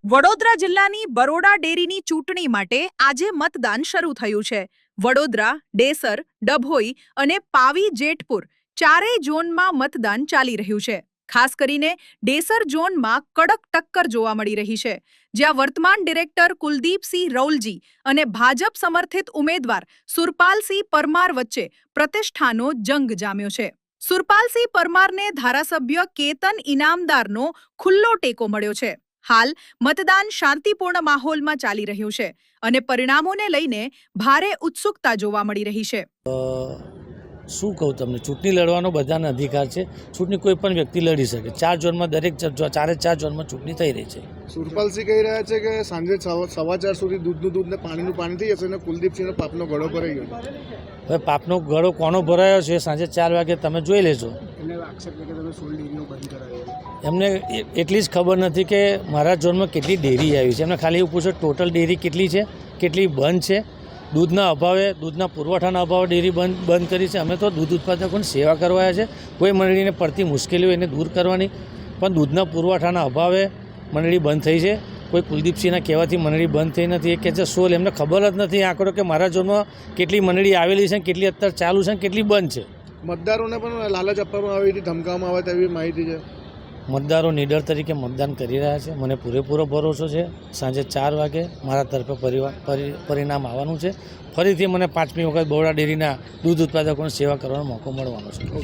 વડોદરા જિલ્લાની બરોડા ડેરીની ચૂંટણી માટે આજે મતદાન શરૂ થયું છે। વડોદરા, ડેસર, ડભોઈ અને પાવી જેતપુર ચારેય ઝોનમાં મતદાન ચાલી રહ્યું છે। ખાસ કરીને ડેસર ઝોનમાં કડક ટક્કર જોવા મળી રહી છે, જ્યાં વર્તમાન ડિરેક્ટર કુલદીપસિંહ રૌલજી અને ભાજપ સમર્થિત ઉમેદવાર સુરપાલસિંહ પરમાર વચ્ચે પ્રતિષ્ઠાનો જંગ જામ્યો છે। સુરપાલસિંહ પરમારને ધારાસભ્ય કેતન ઇનામદારનો ખુલ્લો ટેકો મળ્યો છે। હાલ મતદાન શાંતિપૂર્ણ માહોલમાં ચાલી રહ્યું છે અને પરિણામોને લઈને ભારે ઉત્સુકતા જોવા મળી રહી છે। શું કહું તમને, ચૂંટણી લડવાનો બધાને અધિકાર છે। ચૂંટણી કોઈ પણ વ્યક્તિ લડી શકે। 4 ઝોનમાં દરેક ચારે 4 ઝોનમાં ચૂંટણી થઈ રહી છે। સુરપાલસિંહ કહી રહ્યા છે કે સાંજે 4:15 સુધી દૂધનું દૂધ ને પાણીનું પાણી થઈ જશે અને કુલદીપસિંહનો પાપનો ગળો ભરાઈ ગયો। હવે પાપનો ગળો કોનો ભરાયો છે સાંજે 4 વાગે તમે જોઈ લેજો। એમને એટલી જ ખબર નથી કે મારા ઝોનમાં કેટલી ડેરી આવી છે। એમને ખાલી એવું પૂછો ટોટલ ડેરી કેટલી છે, કેટલી બંધ છે। દૂધના અભાવે, દૂધના પુરવઠાના અભાવે ડેરી બંધ કરી છે। અમે તો દૂધ ઉત્પાદકોની સેવા કરવા આવ્યા છે। કોઈ મંડળીને પડતી મુશ્કેલીઓ એને દૂર કરવાની, પણ દૂધના પુરવઠાના અભાવે મંડળી બંધ થઈ છે। કોઈ કુલદીપસિંહના કહેવાથી મંડળી બંધ થઈ નથી। એ કહે છે સોલ, એમને ખબર જ નથી આંકડો કે મારા ઝોનમાં કેટલી મંડળી આવેલી છે, કેટલી અત્યારે ચાલુ છે, કેટલી બંધ છે। મતદારોને પણ લાલચ આપવામાં આવી હતી, ધમકાવવામાં આવે તેવી માહિતી છે। મતદારો નિડર તરીકે મતદાન કરી રહ્યા છે। મને પૂરેપૂરો ભરોસો છે સાંજે 4 વાગે મારા તરફે પરિણામ આવવાનું છે। ફરીથી મને 5મી વખત બરોડા ડેરીના દૂધ ઉત્પાદકોની સેવા કરવાનો મોકો મળવાનો છે।